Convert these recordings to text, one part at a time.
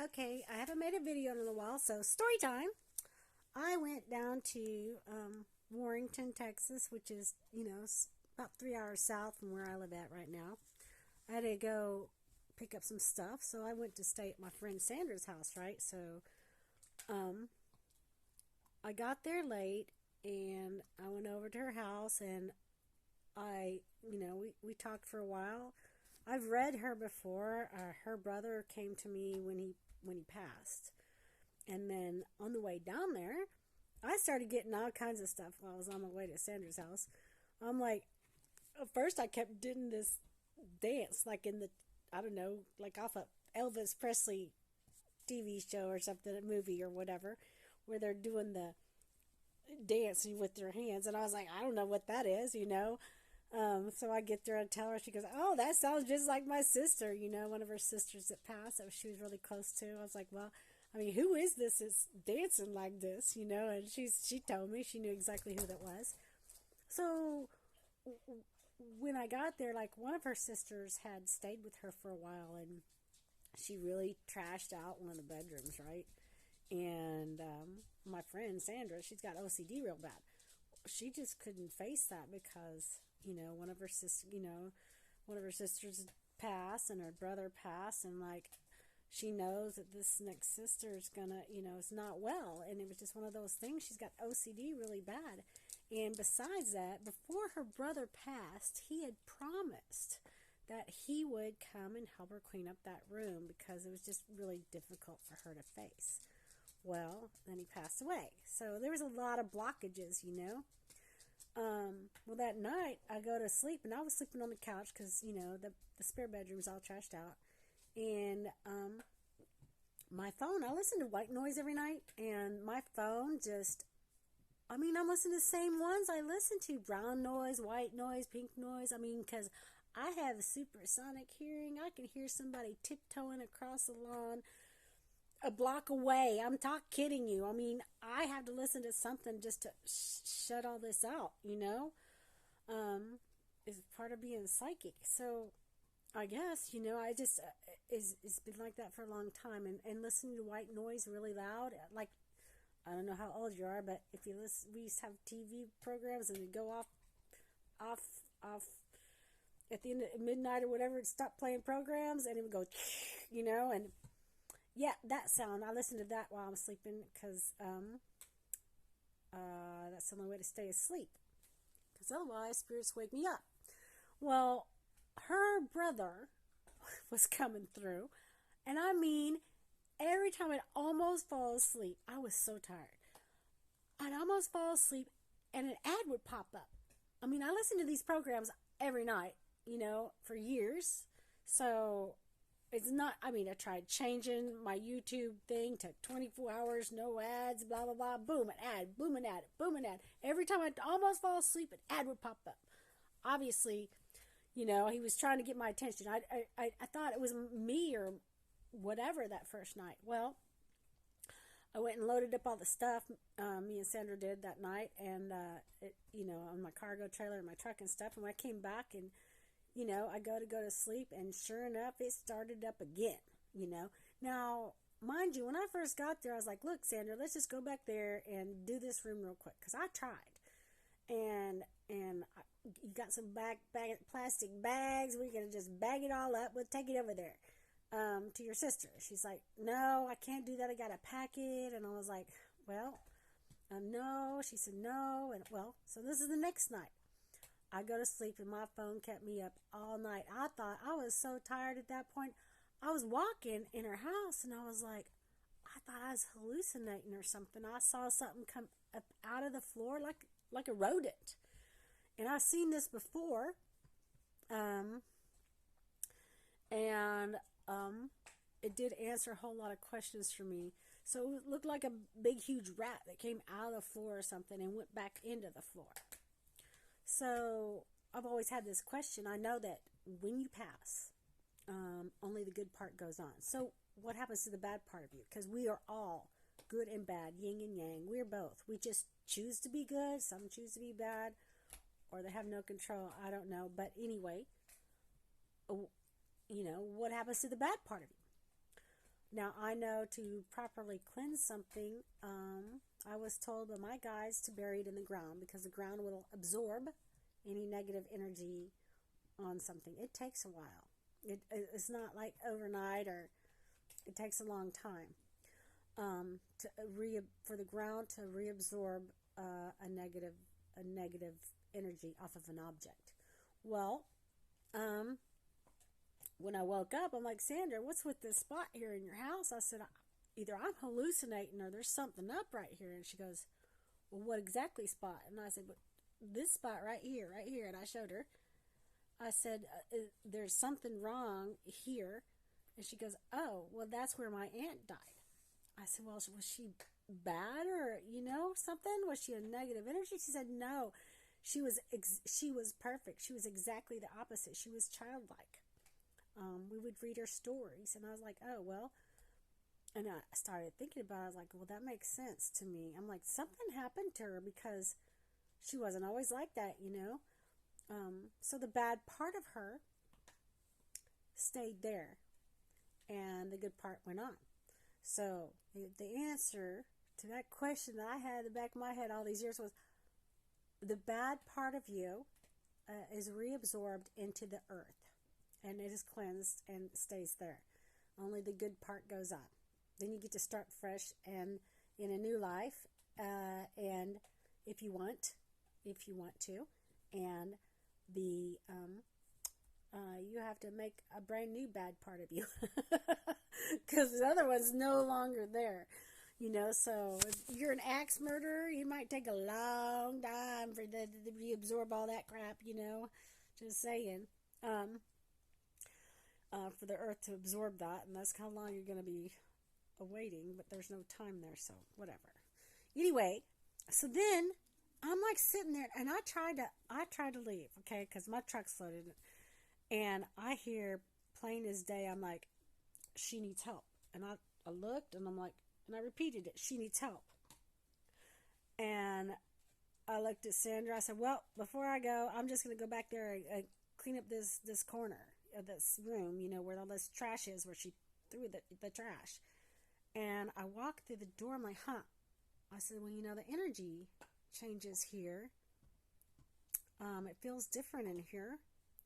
Okay, I haven't made a video in a while, so story time. I went down to Warrington, Texas, which is, about 3 hours south from where I live at right now. I had to go pick up some stuff, so I went to stay at my friend Sandra's house, right? So um, I got there late and I went over to her house and we talked for a while. I've read her before. Her brother came to me when he passed. And then on the way down there, I started getting all kinds of stuff while I was on my way to Sandra's house. I'm like, at first I kept doing this dance, like in the, I don't know, like off a Elvis Presley TV show or something, a movie or whatever, where they're doing the dancing with their hands. And I was like, I don't know what that is. So I get there and tell her, she goes, "Oh, that sounds just like my sister, one of her sisters that passed that she was really close to." I was like, "Well, I mean, who is this that's dancing like this?" And she told me she knew exactly who that was. So when I got there, like one of her sisters had stayed with her for a while, and she really trashed out one of the bedrooms, right? And my friend Sandra, she's got OCD real bad. She just couldn't face that because one of her sisters passed and her brother passed, and like she knows that this next sister is gonna, is not well, and it was just one of those things. She's got OCD really bad, and besides that, before her brother passed, he had promised that he would come and help her clean up that room because it was just really difficult for her to face. Well, then he passed away, so there was a lot of blockages. Well, that night I go to sleep, and I was sleeping on the couch because the spare bedroom's all trashed out, and my phone. I listen to white noise every night, and my phone just. I mean, I'm listening to the same ones I listen to: brown noise, white noise, pink noise. I mean, because I have supersonic hearing. I can hear somebody tiptoeing across the lawn a block away. I'm not kidding you. I mean, I have to listen to something just to shut all this out. Is part of being psychic. So I guess, I just, it's been like that for a long time. And listening to white noise really loud, like, I don't know how old you are, but if you listen, we used to have TV programs and it'd go off at the end of midnight or whatever, it'd stop playing programs and it would go, and yeah, that sound. I listen to that while I'm sleeping because that's the only way to stay asleep. Because otherwise, spirits wake me up. Well, her brother was coming through, and I mean, every time I'd almost fall asleep, I was so tired. I'd almost fall asleep, and an ad would pop up. I mean, I listened to these programs every night, for years. So it's not, I mean, I tried changing my YouTube thing to 24 hours, no ads, blah, blah, blah. Boom, an ad, boom, an ad, boom, an ad. Every time I'd almost fall asleep, an ad would pop up. Obviously, he was trying to get my attention. I thought it was me or whatever that first night. Well, I went and loaded up all the stuff me and Sandra did that night, and on my cargo trailer and my truck and stuff. And when I came back, and I go to sleep, and sure enough, it started up again. Now, mind you, when I first got there, I was like, "Look, Sandra, let's just go back there and do this room real quick," because I tried, and you got some plastic bags. We're gonna just bag it all up. We'll take it over there to your sister. She's like, "No, I can't do that. I gotta pack it." And I was like, "Well, no." She said no, and well, so this is the next night. I go to sleep, and my phone kept me up all night. I thought I was so tired at that point. I was walking in her house, and I was like, I thought I was hallucinating or something. I saw something come up out of the floor like a rodent. And I've seen this before. And it did answer a whole lot of questions for me. So it looked like a big, huge rat that came out of the floor or something and went back into the floor. So I've always had this question. I know that when you pass, only the good part goes on. So what happens to the bad part of you? Because we are all good and bad, yin and yang. We're both. We just choose to be good. Some choose to be bad, or they have no control. I don't know. But anyway, what happens to the bad part of you? Now, I know to properly cleanse something, I was told by my guys to bury it in the ground because the ground will absorb any negative energy on something. It takes a while. It's not like overnight, or it takes a long time for the ground to reabsorb a negative energy off of an object. Well, when I woke up, I'm like, Sandra, what's with this spot here in your house? I said, either I'm hallucinating or there's something up right here. And she goes, well, what exactly spot? And I said, but this spot right here, right here. And I showed her. I said, there's something wrong here. And she goes, oh, well, that's where my aunt died. I said, well, was she bad, or, something? Was she a negative energy? She said, no. She was perfect. She was exactly the opposite. She was childlike. We would read her stories, and I was like, oh, well, and I started thinking about it. I was like, well, that makes sense to me. I'm like, something happened to her because she wasn't always like that, so the bad part of her stayed there, and the good part went on. So the answer to that question that I had in the back of my head all these years was, the bad part of you is reabsorbed into the earth, and it is cleansed and stays there. Only the good part goes on. Then you get to start fresh and in a new life, and if you want to, and you have to make a brand new bad part of you because the other one's no longer there. So if you're an axe murderer, you might take a long time for to reabsorb all that crap, just saying. For the earth to absorb that, and that's how long you're going to be awaiting, but there's no time there, so whatever. Anyway, so then I'm like sitting there, and I tried to leave, okay, because my truck's loaded, and I hear plain as day, I'm like, she needs help. And I looked, and I'm like, and I repeated it, she needs help. And I looked at Sandra. I said, well, before I go, I'm just going to go back there and clean up this corner of this room, where all this trash is, where she threw the trash. And I walked through the door. I'm like, I said, well, the energy changes here. It feels different in here.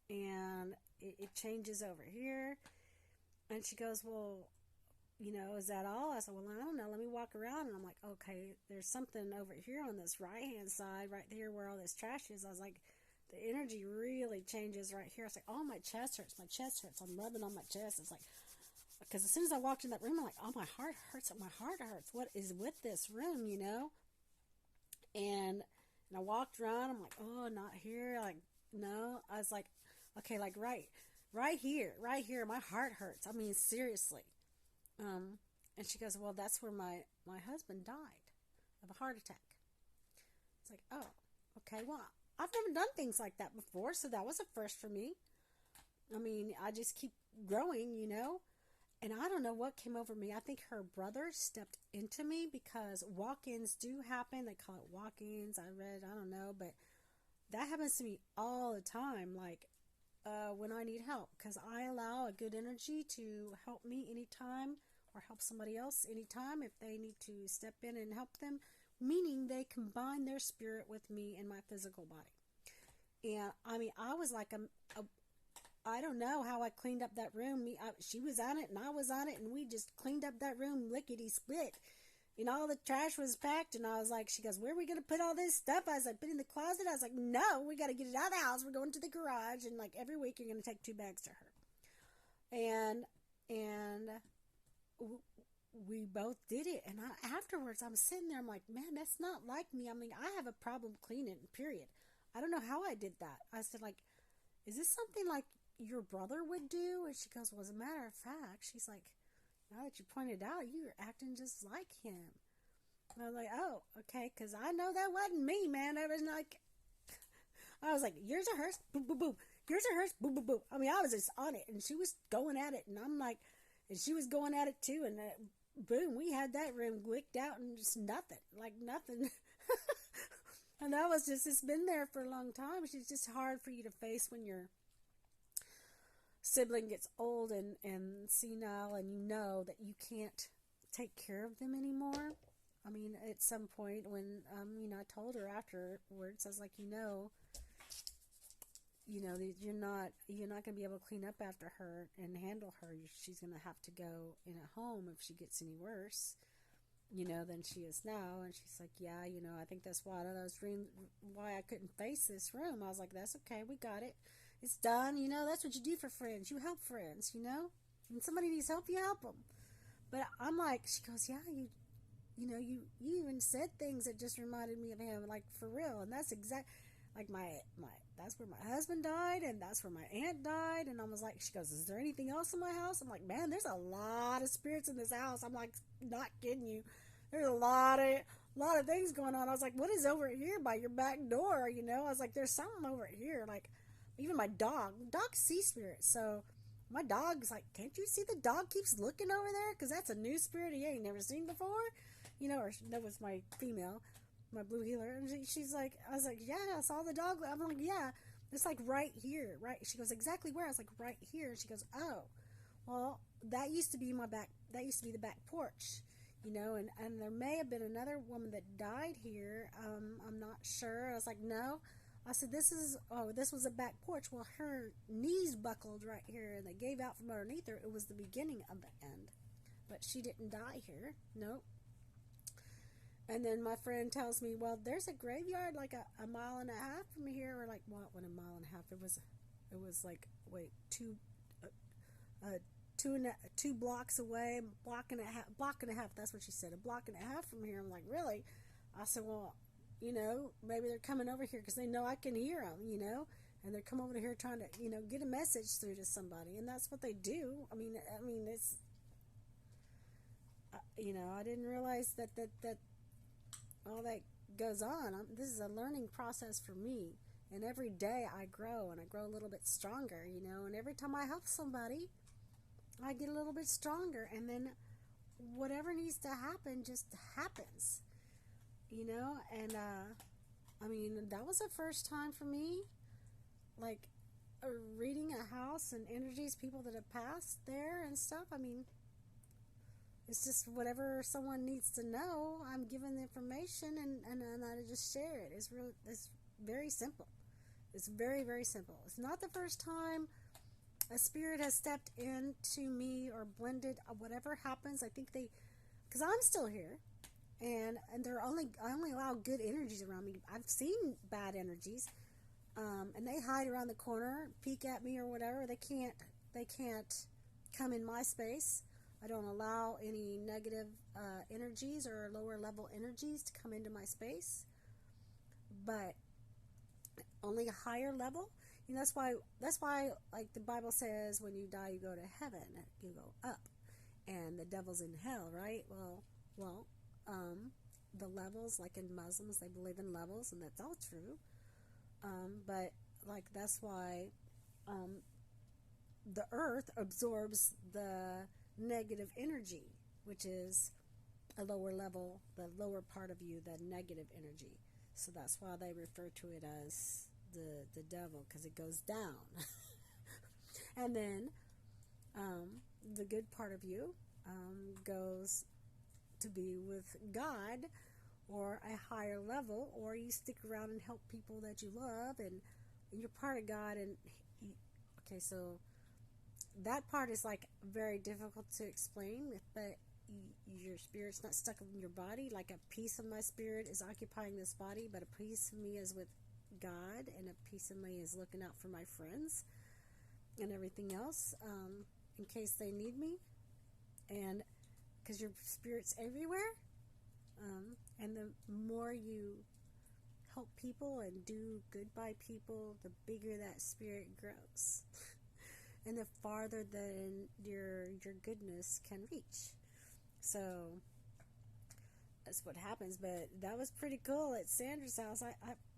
And it changes over here. And she goes, well, is that all? I said, well, I don't know. Let me walk around. And I'm like, okay, there's something over here on this right-hand side, right there where all this trash is. I was like, the energy really changes right here. I was like, oh, my chest hurts. My chest hurts. I'm rubbing on my chest. It's like, because as soon as I walked in that room, I'm like, oh, my heart hurts. My heart hurts. What is with this room, And I walked around. I'm like, oh, not here. Like, no. I was like, okay, like right here. My heart hurts. I mean, seriously. And she goes, well, that's where my husband died of a heart attack. It's like, oh, okay, well, I've never done things like that before, so that was a first for me. I mean, I just keep growing, and I don't know what came over me. I think her brother stepped into me, because walk-ins do happen. They call it walk-ins. I don't know, but that happens to me all the time, like when I need help, because I allow a good energy to help me anytime, or help somebody else anytime if they need to step in and help them, meaning they combine their spirit with me and my physical body. And I mean, I was like I don't know how I cleaned up that room. She was on it and I was on it, and we just cleaned up that room lickety split. All the trash was packed, and I was like, she goes, where are we going to put all this stuff? I was like, put it in the closet. I was like, no, we got to get it out of the house. We're going to the garage, and like every week you're going to take 2 bags to her. And we both did it. And afterwards, I'm sitting there, I'm like, man, that's not like me. I mean, I have a problem cleaning, period. I don't know how I did that. I said, like, is this something like your brother would do? And she goes, well, as a matter of fact, she's like, now that you pointed out, you're acting just like him. And I was like, oh, okay, because I know that wasn't me, man. I was like, yours or hers? Boom, boom, boom. Yours or hers? Boom, boom, boom. I mean, I was just on it, and she was going at it, and I'm like, and she was going at it too, and boom, we had that room licked out, and just nothing, like nothing. And that was just, it's been there for a long time. It's just hard for you to face when you're sibling gets old and senile, and you know that you can't take care of them anymore. I mean, at some point when, I told her afterwards, I was like, you're not going to be able to clean up after her and handle her. She's going to have to go in a home if she gets any worse, than she is now. And she's like, yeah, I think that's why why I couldn't face this room. I was like, that's okay. We got it. It's done. That's what you do for friends. You help friends, When somebody needs help, you help them. But I'm like, she goes, yeah, you even said things that just reminded me of him, like, for real. And that's like that's where my husband died, and that's where my aunt died. And I was like, she goes, is there anything else in my house? I'm like, man, there's a lot of spirits in this house. I'm like, not kidding you. There's a lot of things going on. I was like, what is over here by your back door? I was like, there's something over here. Like, even my dogs see spirits. So my dog's like, can't you see the dog keeps looking over there? Because that's a new spirit he ain't never seen before. Or that was my female, my blue healer. And she's like, I was like, yeah, I saw the dog. I'm like, yeah, it's like right here, right? She goes, exactly where? I was like, right here. And she goes, oh, well, that used to be the back porch, and there may have been another woman that died here. I'm not sure. I was like, no. I said, this was a back porch. Well, her knees buckled right here, and they gave out from underneath her. It was the beginning of the end. But she didn't die here. Nope. And then my friend tells me, well, there's a graveyard like a mile and a half from here, or like, what, a mile and a half? It was like, wait, two blocks away, block and a half. That's what she said, a block and a half from here. I'm like, really? I said, well, maybe they're coming over here because they know I can hear them, and they're coming over here trying to, get a message through to somebody, and that's what they do. I mean, it's, I didn't realize that all that goes on. This is a learning process for me, and every day I grow, and I grow a little bit stronger, and every time I help somebody, I get a little bit stronger, and then whatever needs to happen just happens, and that was the first time for me, like, reading a house and energies, people that have passed there and stuff. I mean, it's just whatever someone needs to know, I'm given the information, and I just share it. It's very simple. It's very, very simple. It's not the first time a spirit has stepped into me or blended. Whatever happens, I think because I'm still here, and I only allow good energies around me. I've seen bad energies, and they hide around the corner, peek at me or whatever. They can't come in my space. I don't allow any negative energies or lower level energies to come into my space, but only a higher level. That's why like the Bible says, when you die you go to heaven, you go up, and the devil's in hell, right? Well, the levels, like in Muslims, they believe in levels, and that's all true. But like, that's why the earth absorbs the negative energy, which is a lower level, the lower part of you, the negative energy. So that's why they refer to it as the devil, because it goes down. And then the good part of you goes to be with God, or a higher level, or you stick around and help people that you love, and you're part of God. And okay, so that part is like very difficult to explain, but your spirit's not stuck in your body. Like, a piece of my spirit is occupying this body, but a piece of me is with God, and a piece of me is looking out for my friends and everything else, in case they need me. And because your spirit's everywhere, and the more you help people and do good by people, the bigger that spirit grows. And the farther than your goodness can reach. So that's what happens. But that was pretty cool at Sandra's house. I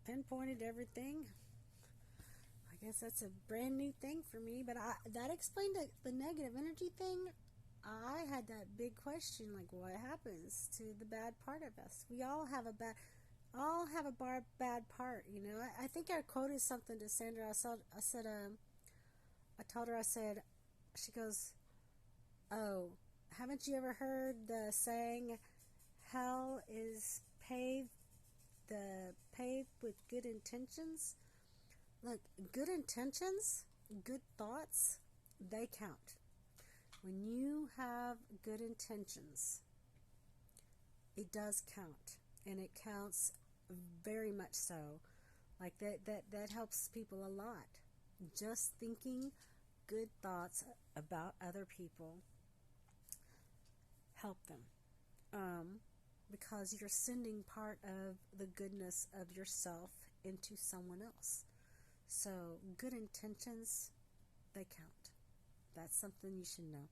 pinpointed everything. I guess that's a brand new thing for me. But that explained the negative energy thing. I had that big question, like, what happens to the bad part of us? We all have a bad part, I think I quoted something to Sandra. I said I told her, I said, she goes, oh, haven't you ever heard the saying, hell is paved with good intentions? Look, good intentions, good thoughts, they count. When you have good intentions, it does count, and it counts very much so. Like that helps people a lot. Just thinking good thoughts about other people help them. Because you're sending part of the goodness of yourself into someone else. So good intentions, they count. That's something you should know.